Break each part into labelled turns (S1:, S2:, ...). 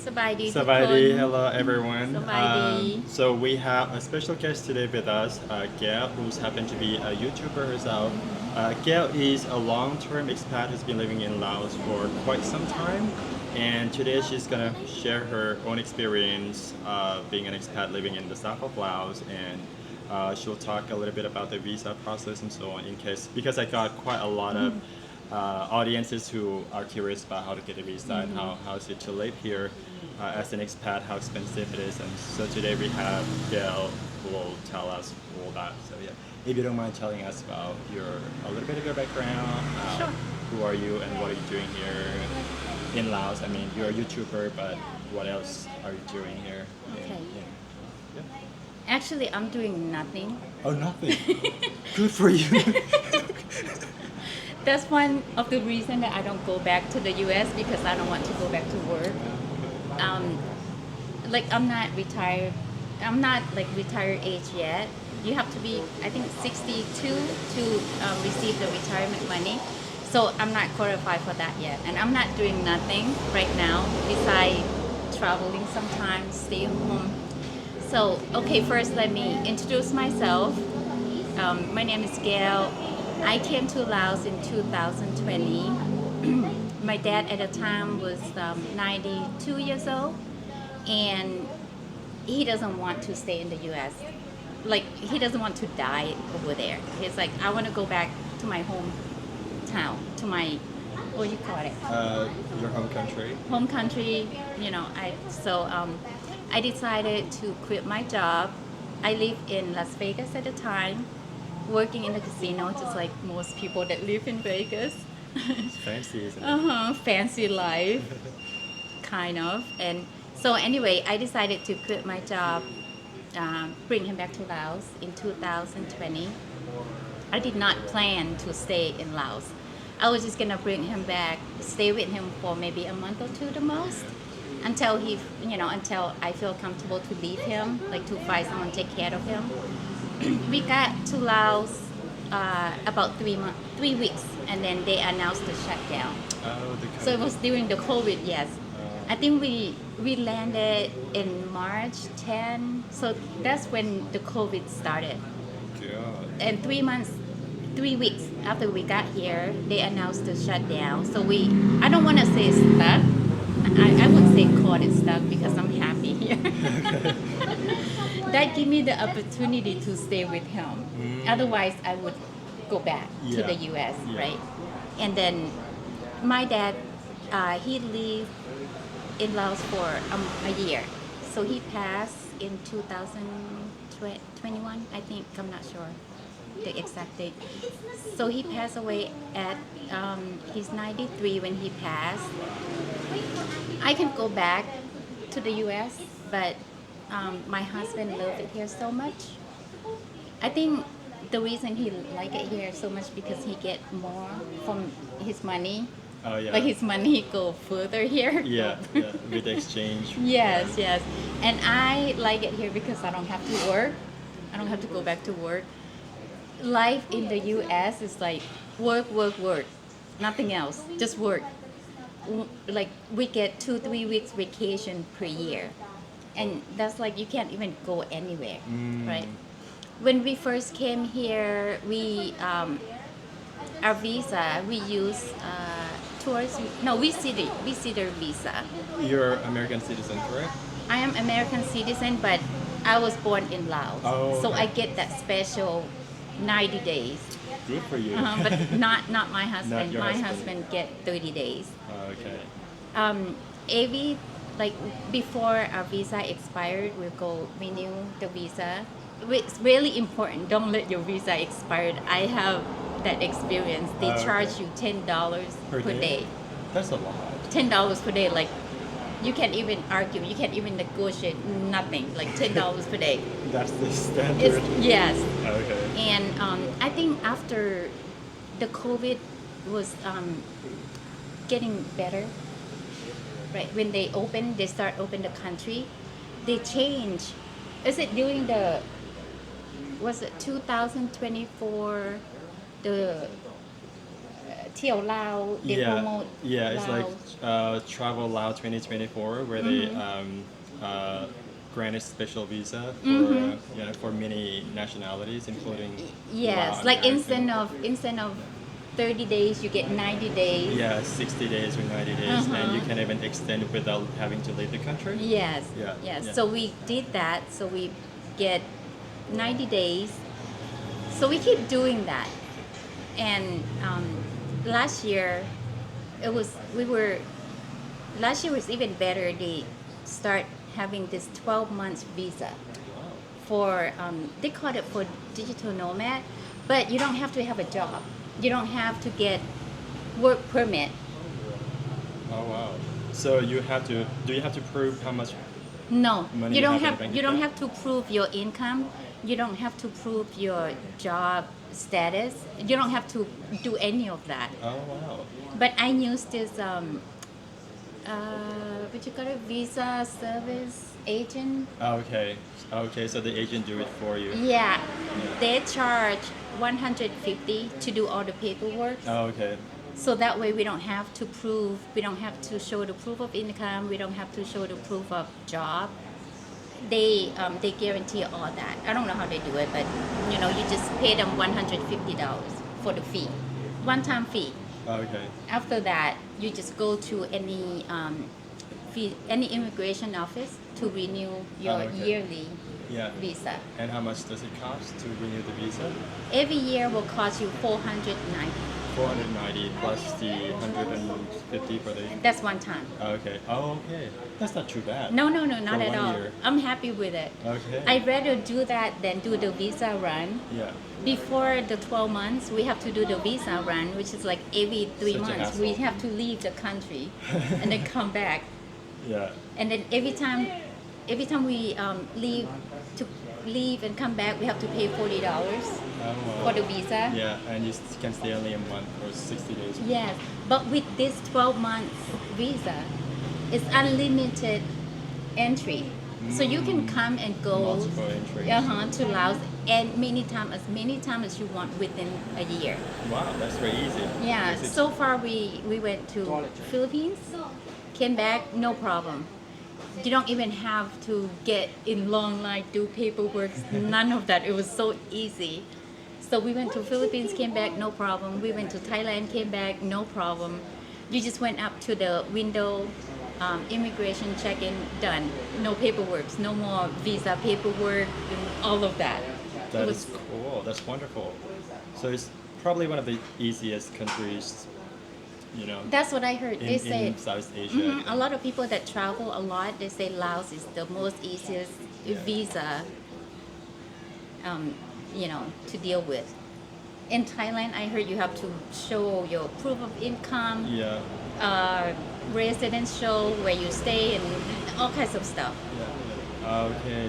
S1: สบายดีทุกคน
S2: Savadi, hello everyone.
S1: สบายดี
S2: So we have a special guest today with us, Gail, who's happened to be a YouTuber herself. Gail is a long-term expat who's been living in Laos for quite some time, and today she's gonna share her own experience being an expat living in the south of Laos, and she'll talk a little bit about the visa process and so on. In case because I got quite a lot of audiences who are curious about how to get a visa and how is it to live here as an expat, how expensive it is. And so today we have Gail who will tell us all that. So yeah, if you don't mind telling us about a little bit of your background,
S1: Sure.
S2: who are you and what are you doing here in Laos? I mean, you're a YouTuber, but what else are you doing here?
S1: Okay.
S2: Yeah.
S1: Actually, I'm doing nothing.
S2: Oh, nothing. Good for you.
S1: That's one of the reasons that I don't go back to the US because I don't want to go back to work. Um, like I'm not retired. I'm not like retired age yet. You have to be, I think, 62 to receive the retirement money. So I'm not qualified for that yet, and I'm not doing nothing right now besides traveling sometimes, stay home. So okay, first let me introduce myself. My name is Gail. I came to Laos in 2020. My dad at the time was 92 years old, and he doesn't want to stay in the U.S. Like he doesn't want to die over there. He's like, I want to go back to my hometown, to my what do you call it?
S2: Your home country.
S1: Home country. I decided to quit my job. I lived in Las Vegas at the time, working in the casino, just like most people that live in Vegas.
S2: It's fancy, isn't it?
S1: Fancy life, kind of. And so anyway, I decided to quit my job, bring him back to Laos in 2020. I did not plan to stay in Laos. I was just gonna bring him back, stay with him for maybe a month or two the most, until until I feel comfortable to leave him, like to find someone to take care of him. We got to Laos about 3 weeks, and then they announced the shutdown.
S2: Oh,
S1: So it was during the COVID, yes. I think we landed in March 10, so that's when the COVID started.
S2: God.
S1: And 3 weeks after we got here, they announced the shutdown. So I don't want to say stuck. I would say caught it stuck because I'm happy here. That gave me the opportunity to stay with him. Otherwise, I would go back to
S2: Yeah.
S1: the U.S.
S2: Yeah.
S1: Right? And then my dad, he lived in Laos for a year. So he passed in 2021, I think. I'm not sure the exact date. So he passed away at he's 93 when he passed. I can go back to the U.S., but my husband loved it here so much. I think the reason he like it here so much because he get more from his money.
S2: Oh yeah.
S1: Like his money go further here.
S2: Yeah, yeah, with exchange.
S1: Yes, yes. And I like it here because I don't have to work. I don't have to go back to work. Life in the US is like work, work, work. Nothing else. Just work. Like we get 2-3 weeks vacation per year. And that's like you can't even go anywhere, right? When we first came here, our visa we use tourist. No, visitor visa.
S2: You're American citizen, correct?
S1: I am American citizen, but I was born in Laos,
S2: Oh,
S1: so
S2: okay.
S1: I get that special 90 days.
S2: Good for you.
S1: But not my husband.
S2: your
S1: My
S2: husband.
S1: husband get 30 days.
S2: Okay.
S1: Every like before our visa expired, we'll go renew the visa. It's really important. Don't let your visa expire. I have that experience. They
S2: Okay.
S1: charge you $10 per day.
S2: That's a lot.
S1: $10 per day. Like you can't even argue. You can't even negotiate. Nothing. Like $10 per day.
S2: That's the standard.
S1: Yes.
S2: Okay.
S1: And I think after the COVID was getting better, right? When they start open the country, they change. Is it during was it 2024? เที่ยวลาว they
S2: Yeah,
S1: promote
S2: yeah, it's like
S1: Laos.
S2: Travel Lao 2024, where they granted special visa for for many nationalities, including
S1: Yes,
S2: Lao
S1: like
S2: American.
S1: instead of 30 days, you get 90 days.
S2: Yeah, 60 days or 90 days, and you can even extend it without having to leave the country.
S1: Yes.
S2: Yeah,
S1: Yes.
S2: yeah.
S1: So we did that. So we get 90 days. So we keep doing that. And last year, it was we were last year was even better. They start having this 12 months visa for they call it for digital nomad, but you don't have to have a job. You don't have to get work permit.
S2: Oh wow! So do you have to prove how much?
S1: No,
S2: Money
S1: you
S2: you
S1: don't
S2: have in
S1: have
S2: bank
S1: you don't
S2: account?
S1: have to prove your income. You don't have to prove your job status. You don't have to do any of that.
S2: Oh wow!
S1: But I use this what you call it, visa service agent.
S2: Okay, okay. So the agent do it for you.
S1: Yeah, they charge 150 to do all the paperwork.
S2: Oh, okay.
S1: So that way we don't have to prove, we don't have to show the proof of income, we don't have to show the proof of job. They guarantee all that. I don't know how they do it, but you just pay them $150 for the fee, one-time fee.
S2: Okay.
S1: After that, you just go to any immigration office to renew your
S2: okay.
S1: yearly
S2: Yeah.
S1: visa.
S2: And how much does it cost to renew the visa?
S1: Every year will cost you $490.
S2: 490 plus the 150 for the.
S1: That's one time.
S2: Okay. Oh, okay. That's not too bad.
S1: No, not
S2: For
S1: at
S2: 1
S1: all.
S2: year.
S1: I'm happy with it.
S2: Okay.
S1: I'd rather do that than do the visa run.
S2: Yeah.
S1: Before the 12 months, we have to do the visa run, which is like every 3
S2: Such a
S1: months.
S2: hassle.
S1: We have to leave the country and then come back.
S2: Yeah.
S1: And then every time we leave and come back, we have to pay $40
S2: Oh, wow.
S1: for the visa.
S2: Yeah, and you can stay only a month or 60 days.
S1: Yes, but with this 12 months visa, it's unlimited entry. So you can come and go
S2: Multiple entries.
S1: to Laos and as many times as you want within a year.
S2: Wow, that's very easy.
S1: Yeah,
S2: Is it-
S1: so far we went to Philippines, came back, no problem. You don't even have to get in long line, do paperwork, none of that. It was so easy. So we went to Philippines, came back, no problem. We went to Thailand, came back, no problem. You just went up to the window, immigration check-in, done. No paperwork, no more visa paperwork, and all of that.
S2: That
S1: It
S2: is cool. That's wonderful. So it's probably one of the easiest countries,
S1: That's what I heard. They say
S2: in Southeast Asia.
S1: a lot of people that travel a lot, they say Laos is the most easiest visa, to deal with. In Thailand, I heard you have to show your proof of income,
S2: Yeah.
S1: residence show where you stay, and all kinds of stuff.
S2: Yeah. Okay.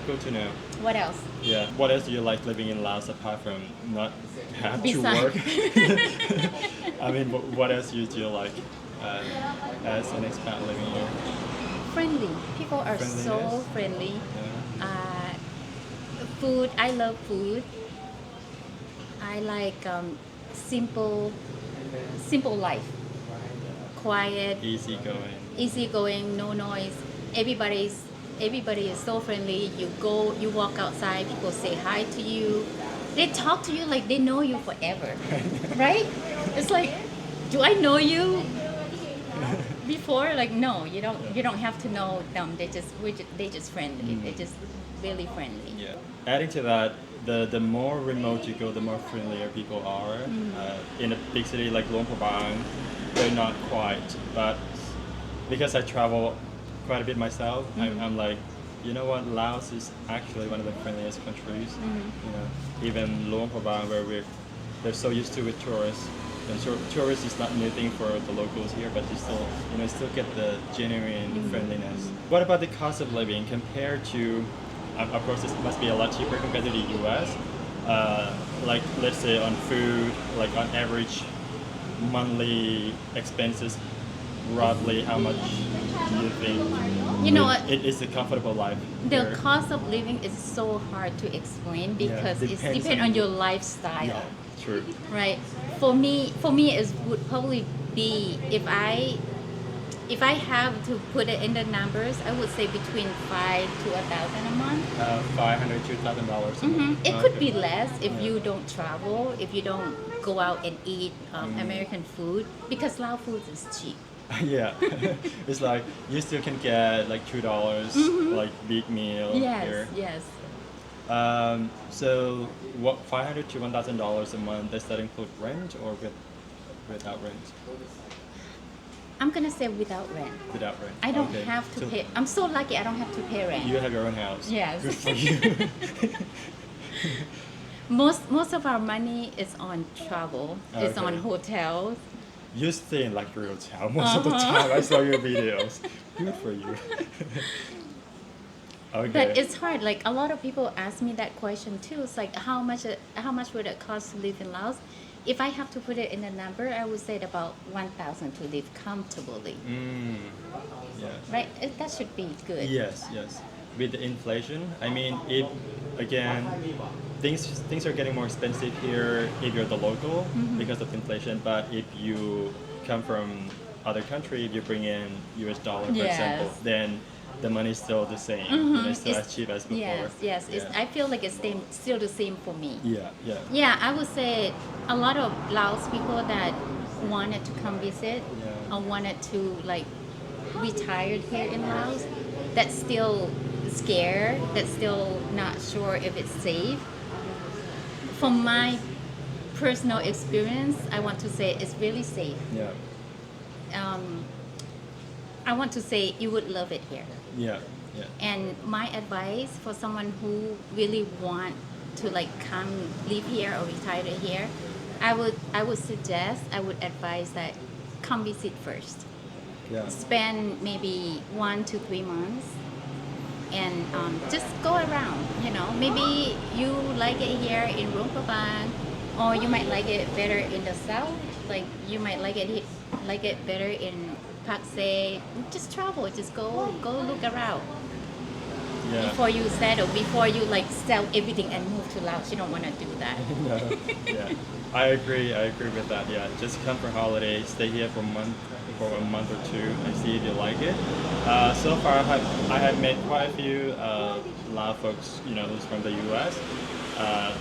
S2: Good to know.
S1: What else?
S2: Yeah. What else do you like living in Laos apart from not have to
S1: Besides-
S2: work? I mean, what else do you like as an expat living here?
S1: Friendly. People are so
S2: Friendliness?
S1: friendly.
S2: Yeah.
S1: Food. I love food. I like simple life. Quiet,
S2: Easygoing.
S1: no noise. Everybody is so friendly. You walk outside, people say hi to you. They talk to you like they know you forever, right? It's like, do I know you before? Like, no, you don't have to know them. They just friendly. They're just really friendly.
S2: Yeah. Adding to that, the more remote you go, the more friendlier people are. In a big city like Luang Prabang, they're not quite. But because I travel quite a bit myself, I'm like, you know what? Laos is actually one of the friendliest countries. Even Luang Prabang, where they're so used to with tourists. And tourists is not new thing for the locals here, but you still get the genuine friendliness. What about the cost of living compared to? Of course, this must be a lot cheaper compared to the U.S. Like, let's say on food, like on average monthly expenses, roughly how much do you think?
S1: You know what?
S2: It is a comfortable life.
S1: The
S2: here?
S1: cost of living is so hard to explain because it
S2: depends
S1: depends
S2: on
S1: on your lifestyle.
S2: Yeah, true.
S1: Right. for me, it would probably be if I have to put it in the numbers, I would say between 5 to 1,000 a month.
S2: $500 to $2,000 a month.
S1: It could
S2: Okay.
S1: be less if
S2: Yeah.
S1: you don't travel, if you don't go out and eat American food, because Lao food is cheap.
S2: Yeah, it's like you still can get like $2 like big meal
S1: Yes,
S2: here.
S1: yes.
S2: So what $500 to $1,000 a month? Does that include rent or without rent?
S1: I'm gonna say without rent.
S2: Without rent.
S1: I don't
S2: Okay.
S1: have to
S2: So
S1: pay. I'm so lucky I don't have to pay rent.
S2: you have your own house.
S1: Yes.
S2: Good for you.
S1: Most of our money is on travel. It's on
S2: Okay.
S1: hotels.
S2: You stay in like real town most of the time. I saw your videos. Good for you. Okay.
S1: But it's hard. Like a lot of people ask me that question too. It's like how much would it cost to live in Laos? If I have to put it in a number, I would say about 1,000 to live comfortably.
S2: Yeah.
S1: Right? That should be good.
S2: Yes, yes. With the inflation, I mean, if again, things are getting more expensive here if you're the local because of inflation. But if you come from other country, if you bring in U.S. dollar, for
S1: Yes.
S2: example, then the money's still the same. You know, it's still as cheap as before.
S1: Yes, yes. It's,
S2: Yeah.
S1: I feel like it's still the same for me.
S2: Yeah, yeah.
S1: Yeah, I would say a lot of Laos people that wanted to come visit
S2: Yeah.
S1: or wanted to like retired here in Laos, that's still scared, that's still not sure if it's safe. From my personal experience, I want to say it's really safe.
S2: Yeah,
S1: I want to say you would love it here.
S2: yeah, yeah.
S1: And my advice for someone who really want to like come live here or retire here, I would suggest, I would advise that come visit first.
S2: Yeah.
S1: Spend maybe 1 to 3 months and just go around. You know, maybe you like it here in Rompabang, or you might like it better in the south. Like you might like it better in Pak Se. Just travel. Just go look around
S2: Yeah.
S1: before you settle. Before you like sell everything and move to Laos. You don't want to do that.
S2: No. Yeah. I agree with that. Yeah. Just come for holiday, stay here for a month or two, and see if you like it. So far, I have met quite a few Lao folks, you know, who's from the U.S.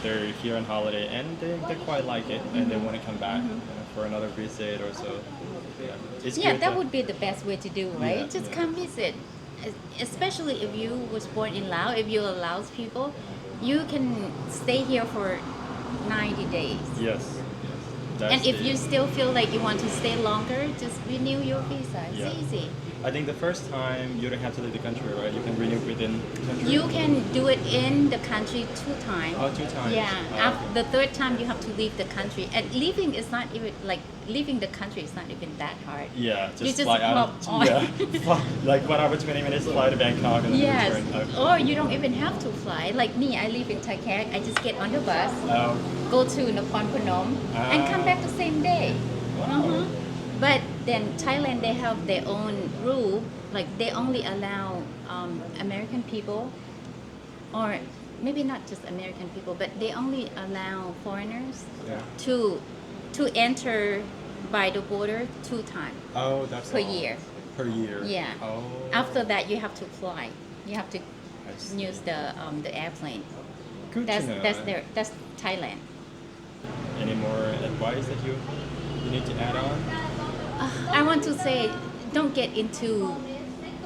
S2: They're here on holiday, and they quite like it, and they want to come back for another visit or so. Yeah. It's
S1: Yeah,
S2: good
S1: that would be the best way to do, right?
S2: Yeah,
S1: Just
S2: yeah.
S1: come visit. Especially if you was born in Laos, if you're a Laos people, you can stay here for 90 days.
S2: Yes. That's
S1: And if
S2: the-
S1: you still feel like you want to stay longer, just renew your visa. It's
S2: Yeah.
S1: easy.
S2: I think the first time you don't have to leave the country, right? You can renew within the country.
S1: You can do it in the country 2 times.
S2: Oh, 2 times.
S1: Yeah.
S2: Oh,
S1: The third time you have to leave the country. And leaving is not even like leaving the country is not even that hard.
S2: yeah,
S1: You
S2: just
S1: just
S2: fly out.
S1: hop on.
S2: Yeah, like 1 hour 20 minutes fly to Bangkok and then
S1: Yes.
S2: return. Okay.
S1: Or you don't even have to fly. Like me, I live in Thai Kek. I just get on the bus,
S2: Oh,
S1: go to Nakhon Phanom, and come back the same day.
S2: wow.
S1: But then Thailand, they have their own rule. Like they only allow American people, or maybe not just American people, but they only allow foreigners
S2: Yeah.
S1: to enter by the border 2 times.
S2: Oh, that's
S1: Per
S2: all.
S1: year.
S2: Per year.
S1: Yeah.
S2: Oh.
S1: After that, you have to fly. You have to
S2: I see.
S1: use the airplane.
S2: Good
S1: That's
S2: to know.
S1: that's Thailand.
S2: Any more advice that you need to add on?
S1: I want to say, don't get into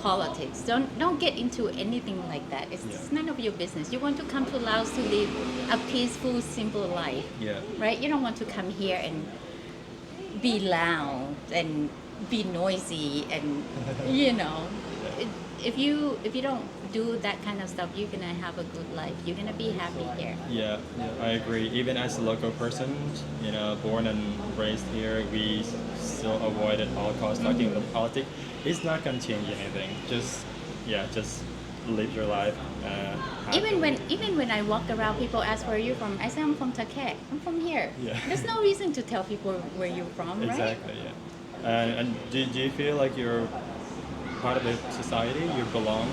S1: politics. Don't get into anything like that. It's
S2: Yeah.
S1: none of your business. You want to come to Laos to live a peaceful, simple life,
S2: Yeah.
S1: right? You don't want to come here and be loud and be noisy and you know. If you don't do that kind of stuff, you're gonna have a good life. You're gonna be happy here.
S2: Yeah, I agree. Even as a local person, you know, born and raised here, we still avoid at all costs talking about politics. It's not gonna change anything. Just live your life.
S1: Even when I walk around, people ask where you're from. I say I'm from Thai Kek. I'm from here.
S2: Yeah.
S1: There's no reason to tell people where you're from, right?
S2: Exactly, yeah. And do you feel like you're part of the society? You belong?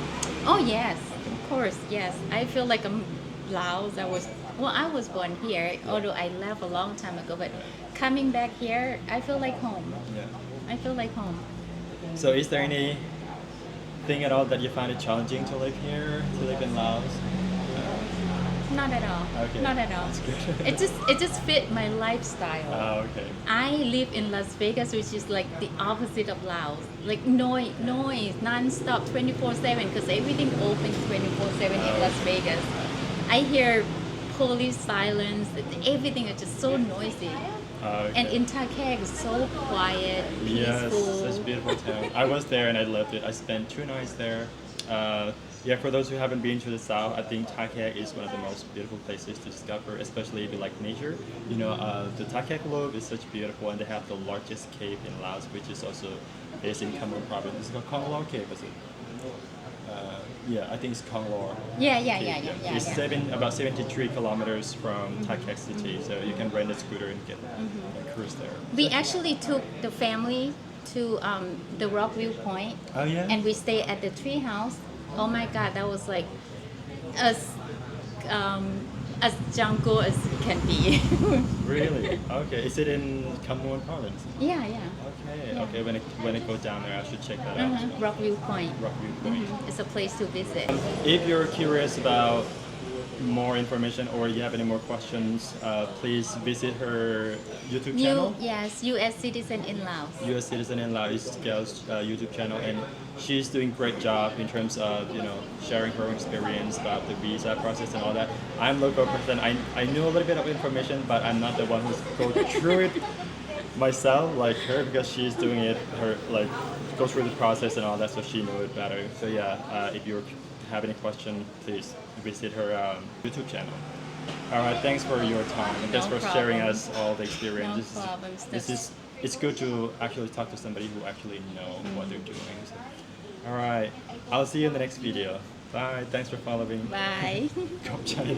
S1: Oh yes, of course, yes. I feel like I'm Laos. I was Well, I was born here, although I left a long time ago. But coming back here, I feel like home.
S2: Yeah.
S1: I feel like home.
S2: So is there anything at all that you find it challenging to live here, to live in Laos?
S1: Not at all.
S2: Okay.
S1: Not at all.
S2: That's good.
S1: It just fit my lifestyle.
S2: Oh, okay.
S1: I live in Las Vegas, which is like the opposite of Laos. Like noise, non-stop, 24/7, because everything opens 24/7 in Las Vegas. I hear police silence. Everything is just so noisy.
S2: Okay.
S1: And in Takek, it's so quiet, peaceful.
S2: Yes, such a beautiful town. I was there and I loved it. I spent 2 nights there. Yeah, for those who haven't been to the south, I think Takek is one of the most beautiful places to discover, especially if you like nature. You know, the Takek Lobe is such beautiful, and they have the largest cave in Laos, which is also based in Kham Mueang province. It's called Khong Lo Cave, is it? Yeah, I think it's Khong Lo.
S1: Yeah.
S2: It's about 73 kilometers from Takek city, so you can rent a scooter and get a cruise there.
S1: We actually took the family to the Rock View Point.
S2: Oh yeah.
S1: And we stay at the tree house. Oh my God, that was like as jungle as can be.
S2: Really? Okay. Is it in Kham Mueang province?
S1: Yeah.
S2: Okay.
S1: Yeah.
S2: Okay. When I go down there, I should check that out. as well.
S1: Rock View Point.
S2: Rockview Point.
S1: It's a place to visit.
S2: If you're curious about more information or you have any more questions, please visit her YouTube channel.
S1: Yes, U.S. citizen in Laos.
S2: U.S. citizen in Laos, Gail's YouTube channel, and she's doing great job in terms of sharing her experience about the visa process and all that. I'm local person. I know a little bit of information, but I'm not the one who's go through it myself like her, because she's doing it go through the process and all that, so she knows it better. So yeah, if you have any question, please visit her YouTube channel. All right, thanks for your time and thanks for sharing
S1: problem.
S2: us all the experience.
S1: No problems.
S2: It's good to actually talk to somebody who actually know what they're doing. So. All right, I'll see you in the next video. Bye. Thanks for following.
S1: Bye.
S2: Come China.